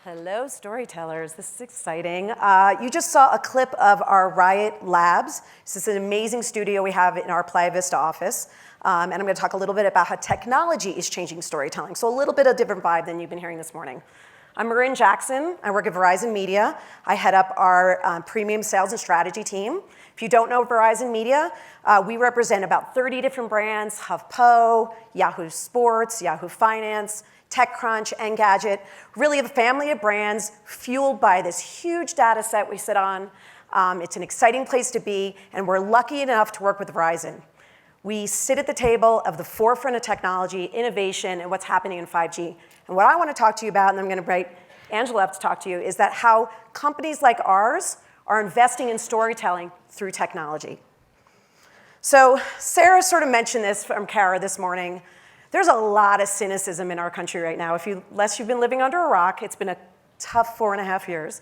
Hello, storytellers. This is exciting. You just saw a clip of our Riot Labs. This is an amazing studio we have in our Playa Vista office. And I'm going to talk a little bit about how technology is changing storytelling. So a little bit of a different vibe than you've been hearing this morning. I'm Marin Jackson. I work at Verizon Media. I head up our premium sales and strategy team. If you don't know Verizon Media, we represent about 30 different brands: HuffPo, Yahoo Sports, Yahoo Finance, TechCrunch, Engadget, really a family of brands fueled by this huge data set we sit on. It's an exciting place to be, and we're lucky enough to work with Verizon. We sit at the table of the forefront of technology, innovation, and what's happening in 5G. And what I want to talk to you about, and I'm going to invite Angela up to talk to you, is that how companies like ours are investing in storytelling through technology. So Sarah sort of mentioned this from Kara this morning. There's a lot of cynicism in our country right now. Unless you've been living under a rock, it's been a tough 4.5 years.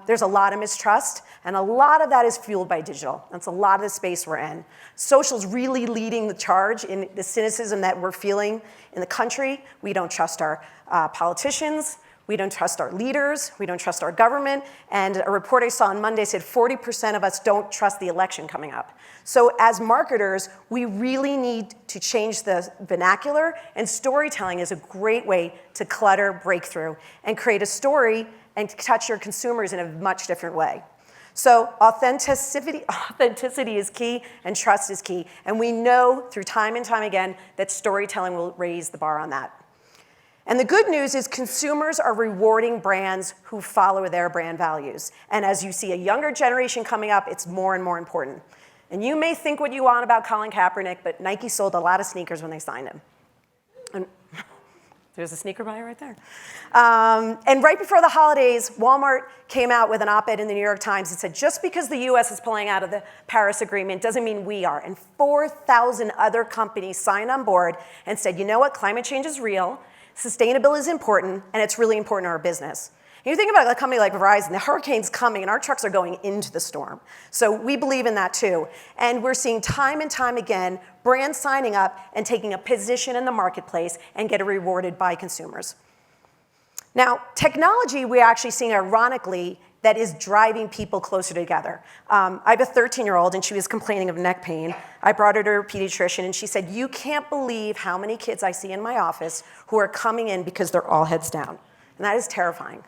There's a lot of mistrust, and a lot of that is fueled by digital. That's a lot of the space we're in. Social's really leading the charge in the cynicism that we're feeling in the country. We don't trust our politicians. We don't trust our leaders. We don't trust our government. And a report I saw on Monday said 40% of us don't trust the election coming up. So as marketers, we really need to change the vernacular, and storytelling is a great way to clutter, break through, and create a story and touch your consumers in a much different way. So authenticity is key, and trust is key. And we know through time and time again that storytelling will raise the bar on that. And the good news is consumers are rewarding brands who follow their brand values. And as you see a younger generation coming up, it's more and more important. And you may think what you want about Colin Kaepernick, but Nike sold a lot of sneakers when they signed him. And there's a sneaker buyer right there. And right before the holidays, Walmart came out with an op-ed in the New York Times that said, just because the US is pulling out of the Paris Agreement doesn't mean we are. And 4,000 other companies signed on board and said, you know what, climate change is real, sustainability is important, and it's really important to our business. And you think about a company like Verizon, the hurricane's coming, and our trucks are going into the storm. So we believe in that too. And we're seeing time and time again brands signing up and taking a position in the marketplace and getting rewarded by consumers. Now, technology, we're actually seeing ironically that is driving people closer together. I have a 13-year-old, and she was complaining of neck pain. I brought her to her pediatrician, and she said, you can't believe how many kids I see in my office who are coming in because they're all heads down. And that is terrifying.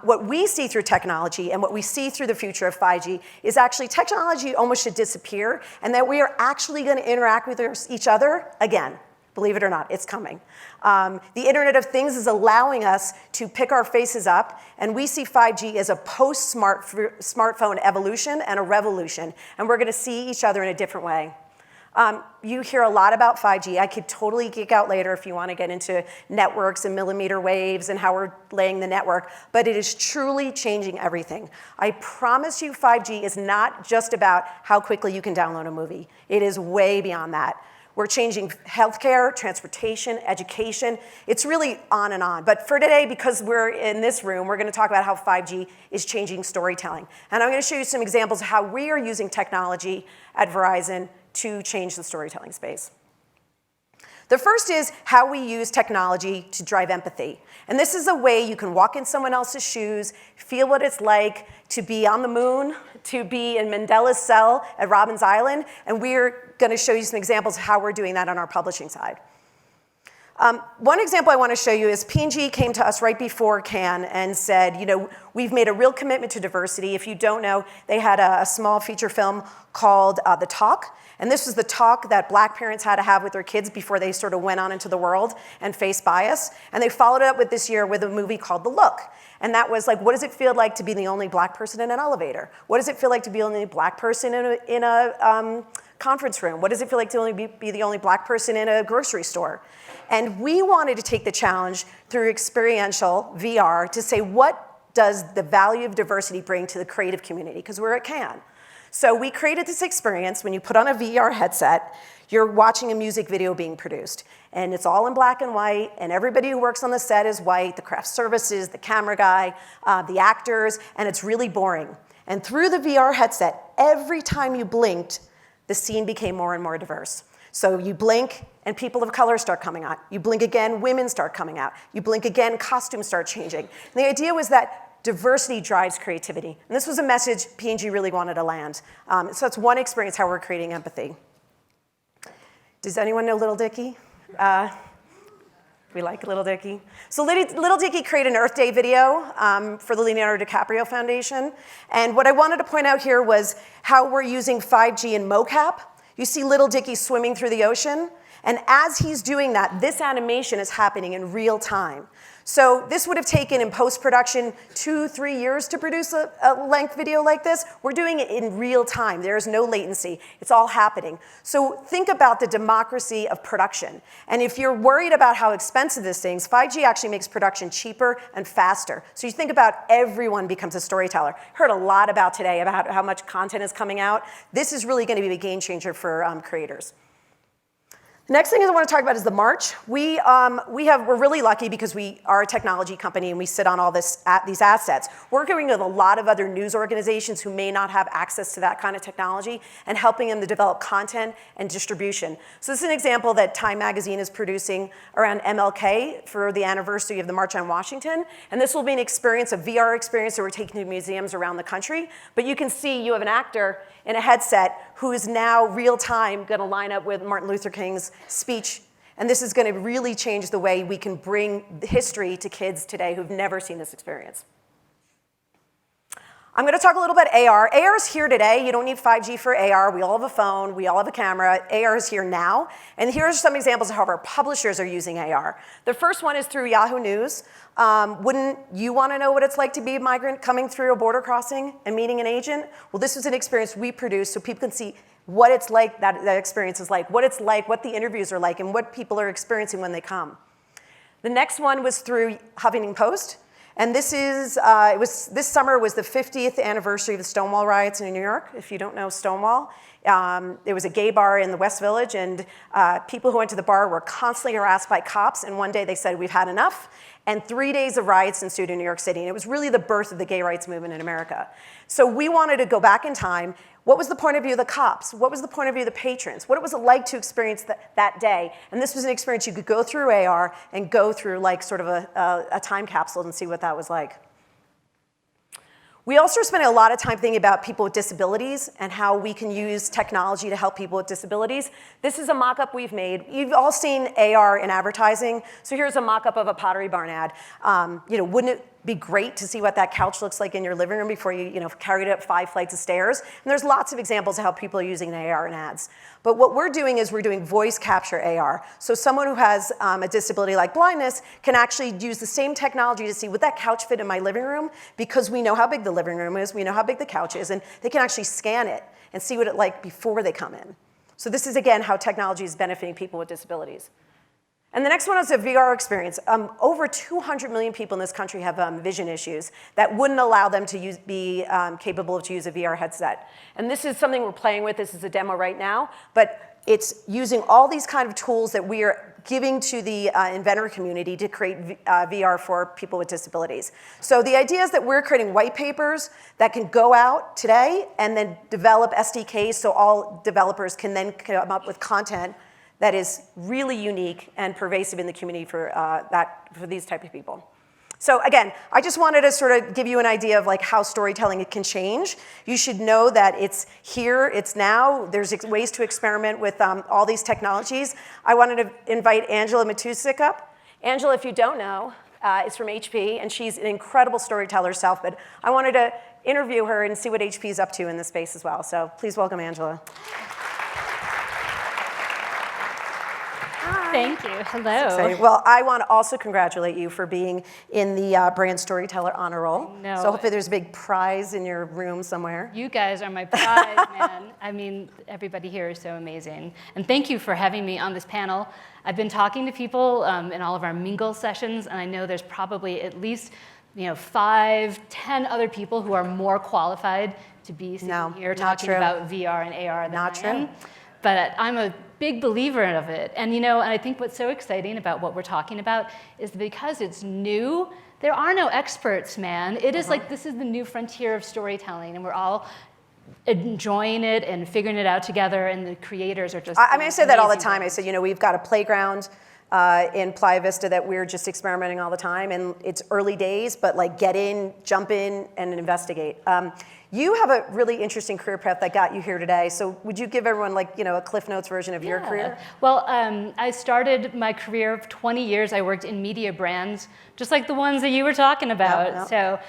What we see through technology and what we see through the future of 5G is actually technology almost should disappear, and that we are actually going to interact with each other again. Believe it or not, it's coming. The Internet of Things is allowing us to pick our faces up, and we see 5G as a post-smartphone evolution and a revolution, and we're going to see each other in a different way. You hear a lot about 5G. I could totally geek out later if you want to get into networks and millimeter waves and how we're laying the network, but it is truly changing everything. I promise you 5G is not just about how quickly you can download a movie. It is way beyond that. We're changing healthcare, transportation, education. It's really on and on. But for today, because we're in this room, we're going to talk about how 5G is changing storytelling. And I'm going to show you some examples of how we are using technology at Verizon to change the storytelling space. The first is how we use technology to drive empathy. And this is a way you can walk in someone else's shoes, feel what it's like to be on the moon, to be in Mandela's cell at Robben's Island, and we're going to show you some examples of how we're doing that on our publishing side. One example I want to show you is P&G came to us right before Cannes and said, you know, we've made a real commitment to diversity. If you don't know, they had a small feature film called The Talk. And this was the talk that black parents had to have with their kids before they sort of went on into the world and faced bias. And they followed it up with this year with a movie called The Look. And that was like, what does it feel like to be the only black person in an elevator? What does it feel like to be the only black person in a conference room? What does it feel like to only be the only black person in a grocery store? And we wanted to take the challenge through experiential VR to say, what does the value of diversity bring to the creative community? Because we're at Cannes. So we created this experience. When you put on a VR headset, you're watching a music video being produced. And it's all in black and white, and everybody who works on the set is white, the craft services, the camera guy, the actors, and it's really boring. And through the VR headset, every time you blinked, the scene became more and more diverse. So you blink, and people of color start coming out. You blink again, women start coming out. You blink again, costumes start changing. And the idea was that diversity drives creativity. And this was a message P&G really wanted to land. So that's one experience how we're creating empathy. Does anyone know Little Dicky? We like Little Dicky. So Little Dicky created an Earth Day video for the Leonardo DiCaprio Foundation. And what I wanted to point out here was how we're using 5G and mocap. You see Little Dicky swimming through the ocean. And as he's doing that, this animation is happening in real time. So this would have taken in post-production 2-3 years to produce a length video like this. We're doing it in real time. There is no latency. It's all happening. So think about the democracy of production. And if you're worried about how expensive this thing is, 5G actually makes production cheaper and faster. So you think about everyone becomes a storyteller. Heard a lot about today about how much content is coming out. This is really going to be a game changer for creators. The next thing I want to talk about is the March. We're really lucky because we are a technology company and we sit on all these assets. We're working with a lot of other news organizations who may not have access to that kind of technology and helping them to develop content and distribution. So this is an example that Time Magazine is producing around MLK for the anniversary of the March on Washington. And this will be an experience, a VR experience that we're taking to museums around the country. But you can see you have an actor in a headset who is now real time going to line up with Martin Luther King's speech. And this is going to really change the way we can bring history to kids today who've never seen this experience. I'm going to talk a little bit AR. AR is here today. You don't need 5G for AR. We all have a phone. We all have a camera. AR is here now. And here are some examples of how our publishers are using AR. The first one is through Yahoo News. Wouldn't you want to know what it's like to be a migrant coming through a border crossing and meeting an agent? Well, this was an experience we produced so people can see what it's like, that experience is like, what the interviews are like, and what people are experiencing when they come. The next one was through Huffington Post. And this is, this summer was the 50th anniversary of the Stonewall riots in New York. If you don't know Stonewall, it was a gay bar in the West Village, and people who went to the bar were constantly harassed by cops, and one day they said, we've had enough, and 3 days of riots ensued in New York City, and it was really the birth of the gay rights movement in America. So we wanted to go back in time. What was the point of view of the cops? What was the point of view of the patrons? What was it like to experience that day? And this was an experience you could go through AR and go through like sort of a time capsule and see what that was like. We also are spending a lot of time thinking about people with disabilities and how we can use technology to help people with disabilities. This is a mock-up we've made. You've all seen AR in advertising. So here's a mock-up of a Pottery Barn ad. Wouldn't it be great to see what that couch looks like in your living room before you carry it up 5 flights of stairs? And there's lots of examples of how people are using AR in ads. But what we're doing is we're doing voice capture AR. So someone who has a disability like blindness can actually use the same technology to see, would that couch fit in my living room? Because we know how big the living room is, we know how big the couch is, and they can actually scan it and see what it's like before they come in. So this is, again, how technology is benefiting people with disabilities. And the next one is a VR experience. Over 200 million people in this country have vision issues that wouldn't allow them to be capable to use a VR headset. And this is something we're playing with. This is a demo right now. But it's using all these kind of tools that we are giving to the inventor community to create VR for people with disabilities. So the idea is that we're creating white papers that can go out today and then develop SDKs so all developers can then come up with content that is really unique and pervasive in the community for these type of people. So again, I just wanted to sort of give you an idea of like how storytelling can change. You should know that it's here, it's now. There's ways to experiment with all these technologies. I wanted to invite Angela Matusik up. Angela, if you don't know, is from HP, and she's an incredible storyteller herself, but I wanted to interview her and see what HP is up to in this space as well. So please welcome Angela. Thank you. Hello. Well, I want to also congratulate you for being in the Brand Storyteller Honor Roll. No. So hopefully there's a big prize in your room somewhere. You guys are my prize, man. I mean, everybody here is so amazing. And thank you for having me on this panel. I've been talking to people in all of our Mingle sessions, and I know there's probably at least 5, 10 other people who are more qualified to be sitting here talking about VR and AR than I am. But I'm a big believer of it. And and I think what's so exciting about what we're talking about is because it's new, there are no experts, man. It is like this is the new frontier of storytelling, and we're all enjoying it and figuring it out together, and the creators are just I say that all the amazing time. I things. say, we've got a playground in Playa Vista that we're just experimenting all the time, and it's early days, but like get in, jump in, and investigate. You have a really interesting career path that got you here today. So would you give everyone a Cliff Notes version of your career? Well, I started my career of 20 years. I worked in media brands, just like the ones that you were talking about. Yep. So,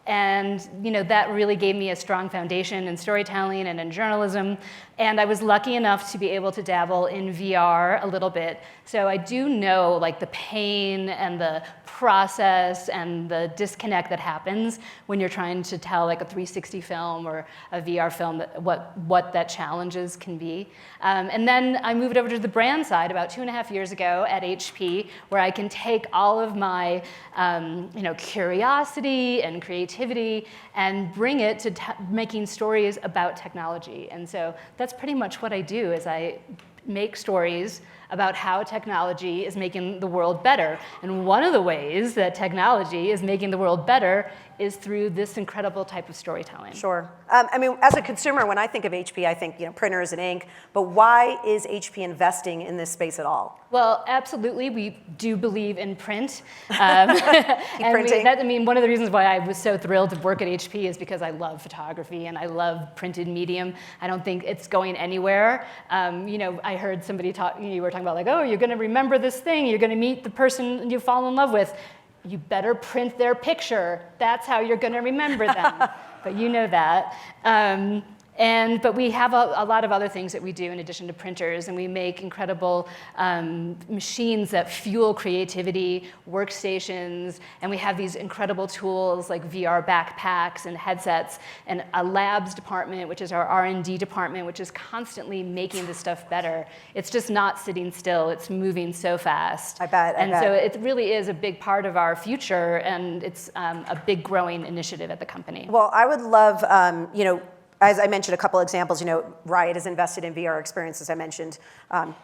and that really gave me a strong foundation in storytelling and in journalism. And I was lucky enough to be able to dabble in VR a little bit. So I do know the pain and the process and the disconnect that happens when you're trying to tell a 360 film or a VR film, what that challenges can be. And then I moved over to the brand side about 2.5 years ago at HP, where I can take all of my curiosity and creativity and bring it to making stories about technology. And so that's pretty much what I do, is I make stories about how technology is making the world better. And one of the ways that technology is making the world better is through this incredible type of storytelling. Sure. As a consumer, when I think of HP, I think printers and ink. But why is HP investing in this space at all? Well, absolutely, we do believe in print. Printing. One of the reasons why I was so thrilled to work at HP is because I love photography and I love printed medium. I don't think it's going anywhere. I heard somebody you were talking about oh, you're going to remember this thing. You're going to meet the person you fall in love with. You better print their picture. That's how you're going to remember them. But you know that. But we have a lot of other things that we do in addition to printers, and we make incredible machines that fuel creativity, workstations, and we have these incredible tools like VR backpacks and headsets, and a labs department, which is our R&D department, which is constantly making this stuff better. It's just not sitting still. It's moving so fast. I bet. So it really is a big part of our future, and it's a big growing initiative at the company. Well, I would love, as I mentioned a couple examples, Riot is invested in VR experiences. I mentioned,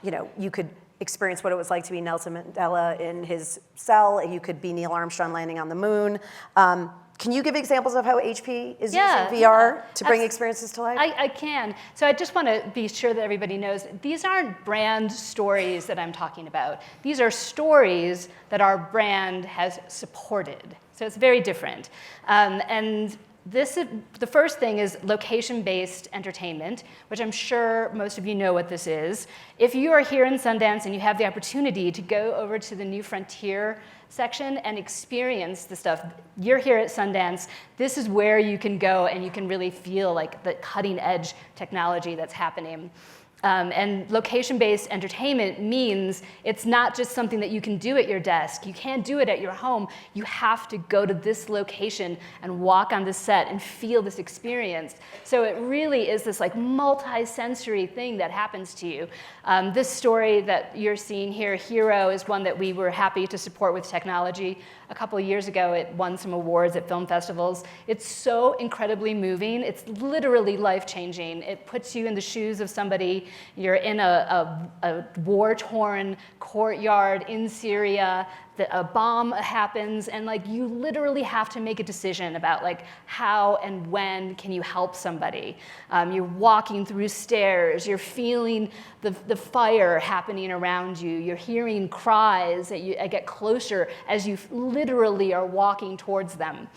you could experience what it was like to be Nelson Mandela in his cell, and you could be Neil Armstrong landing on the moon. Can you give examples of how HP is using VR to bring experiences to life? I can. So I just want to be sure that everybody knows these aren't brand stories that I'm talking about. These are stories that our brand has supported. So it's very different. The first thing is location-based entertainment, which I'm sure most of you know what this is. If you are here in Sundance and you have the opportunity to go over to the New Frontier section and experience the stuff, you're here at Sundance, this is where you can go and you can really feel the cutting-edge technology that's happening. And location-based entertainment means it's not just something that you can do at your desk. You can't do it at your home. You have to go to this location and walk on this set and feel this experience. So it really is this multi-sensory thing that happens to you. This story that you're seeing here, Hero, is one that we were happy to support with technology. A couple of years ago, it won some awards at film festivals. It's so incredibly moving. It's literally life-changing. It puts you in the shoes of somebody. You're in a war-torn courtyard in Syria. A bomb happens, and you literally have to make a decision about how and when can you help somebody. You're walking through stairs. You're feeling the fire happening around you. You're hearing cries that get closer as you literally are walking towards them.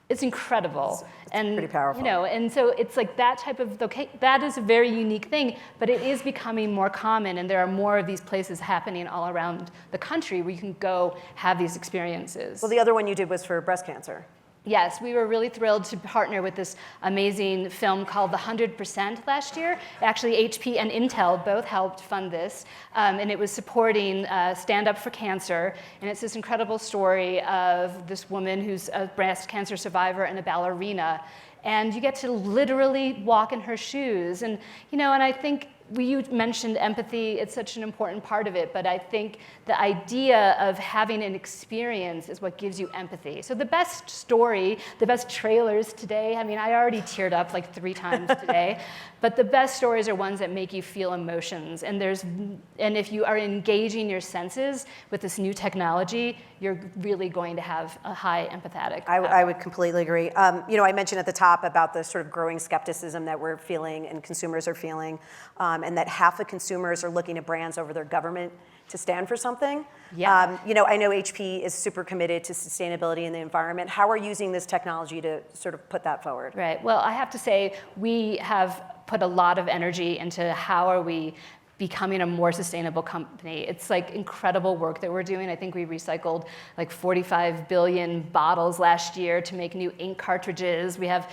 It's incredible. It's pretty powerful. And so it's that type of, that is a very unique thing, but it is becoming more common, and there are more of these places happening all around the country where you can go have these experiences. Well, the other one you did was for breast cancer. Yes, we were really thrilled to partner with this amazing film called The 100% last year. Actually, HP and Intel both helped fund this, and it was supporting Stand Up for Cancer. And it's this incredible story of this woman who's a breast cancer survivor and a ballerina. And you get to literally walk in her shoes. And, and I think you mentioned empathy. It's such an important part of it, but I think the idea of having an experience is what gives you empathy. So the best story, the best trailers today, I mean, I already teared up like 3 times today, but the best stories are ones that make you feel emotions. And if you are engaging your senses with this new technology, you're really going to have a high empathetic. I would completely agree. I mentioned at the top about the sort of growing skepticism that we're feeling and consumers are feeling, and that half of consumers are looking at brands over their government to stand for something. Yeah. I know HP is super committed to sustainability in the environment. How are you using this technology to sort of put that forward? Right. Well, I have to say we have put a lot of energy into how are we becoming a more sustainable company. It's like incredible work that we're doing. I think we recycled like 45 billion bottles last year to make new ink cartridges. We have,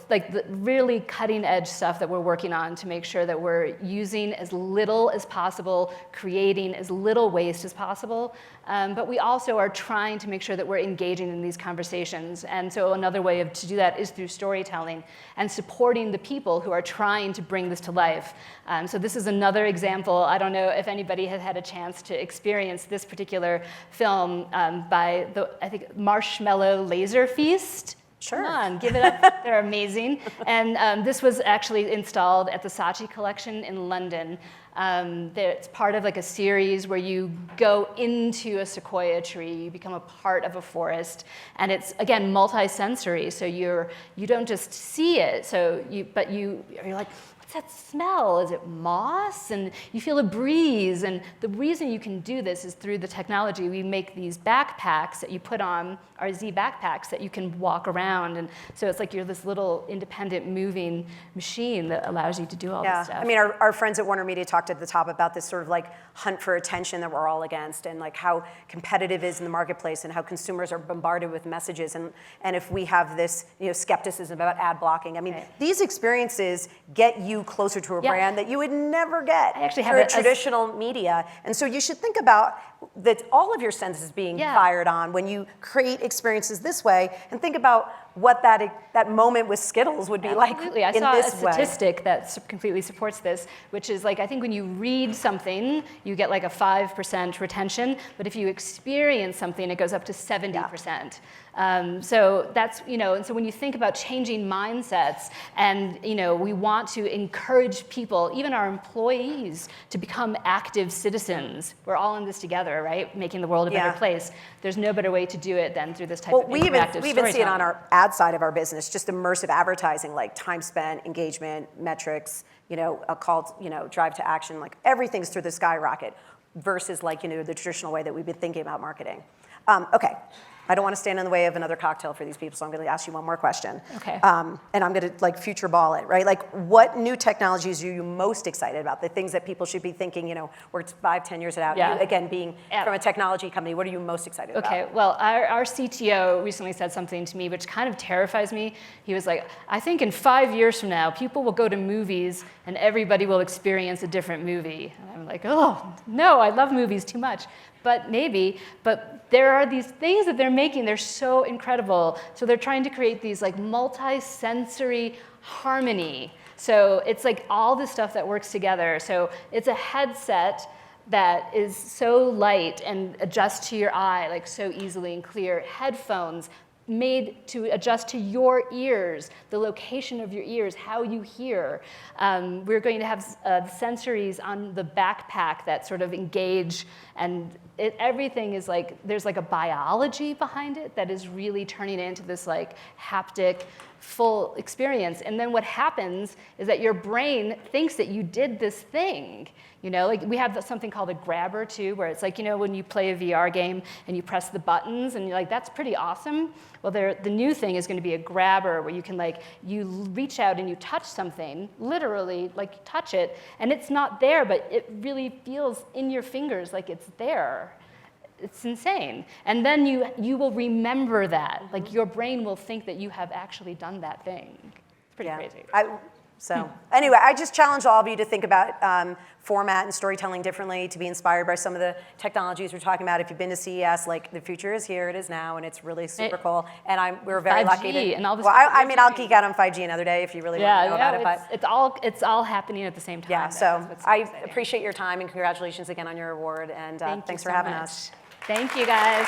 like the really cutting edge stuff that we're working on to make sure that we're using as little as possible, creating as little waste as possible. But we also are trying to make sure that we're engaging in these conversations. And so another way to do that is through storytelling and supporting the people who are trying to bring this to life. So this is another example. I don't know if anybody has had a chance to experience this particular film by I think Marshmallow Laser Feast. Sure. Come on, give it up. They're amazing. And this was actually installed at the Saatchi Collection in London. It's part of like a series where you go into a sequoia tree, you become a part of a forest, and it's again multi-sensory. So you don't just see it. But you're like, what's that smell? Is it moss? And you feel a breeze. And the reason you can do this is through the technology. We make these backpacks that you put on, our Z backpacks, that you can walk around. And so it's like you're this little independent moving machine that allows you to do all this stuff. I mean, our friends at Warner Media talked at the top about this sort of like hunt for attention that we're all against, and like how competitive it is in the marketplace and how consumers are bombarded with messages. And if we have this skepticism about ad blocking, I mean, these experiences get you closer to a brand that you would never get through traditional media. And so you should think about that all of your senses being fired on when you create experiences this way, and think about what that moment with Skittles would be like in this way. I saw a statistic that completely supports this, which is like, I think when you read something, you get like a 5% retention, but if you experience something, it goes up to 70%. So that's, and so when you think about changing mindsets, and we want to encourage people, even our employees, to become active citizens. We're all in this together, right? Making the world a better place. There's no better way to do it than through this type of interactive storytelling. We even see it on our ad side of our business, just immersive advertising, like time spent, engagement, metrics, a call, drive to action, like everything's through the skyrocket versus like, the traditional way that we've been thinking about marketing. Okay. I don't want to stand in the way of another cocktail for these people, so I'm going to ask you one more question. Okay. And I'm going to like future ball it, right? Like, what new technologies are you most excited about? The things that people should be thinking, where it's 5-10 years out. Yeah. You, again, being from a technology company, what are you most excited about? Okay. Well, our CTO recently said something to me which kind of terrifies me. He was like, I think in 5 years from now, people will go to movies and everybody will experience a different movie. And I'm like, oh no, I love movies too much. But maybe, but there are these things that they're making, they're so incredible. So they're trying to create these like multi-sensory harmony. So it's like all this stuff that works together. So it's a headset that is so light and adjusts to your eye like so easily and clear. Headphones made to adjust to your ears, the location of your ears, how you hear. We're going to have sensories on the backpack that sort of engage, and everything is like, there's like a biology behind it that is really turning it into this like haptic, full experience. And then what happens is that your brain thinks that you did this thing. Like we have something called a grabber too, where it's like, when you play a VR game and you press the buttons and you're like, that's pretty awesome. Well, the new thing is going to be a grabber where you can you reach out and you touch something, literally like touch it, and it's not there, but it really feels in your fingers like it's there. It's insane. And then you will remember that. Like your brain will think that you have actually done that thing. It's pretty crazy. So anyway, I just challenge all of you to think about format and storytelling differently, to be inspired by some of the technologies we're talking about. If you've been to CES, like the future is here, it is now, and it's really super cool. And we're very 5G lucky to. and all this Well, stuff I mean, I'll geek out on 5G another day if you really want to know about it. But it's all happening at the same time. yeah, That's so what's I exciting. appreciate your time and congratulations again on your award. And thanks for having us. Thank you, guys.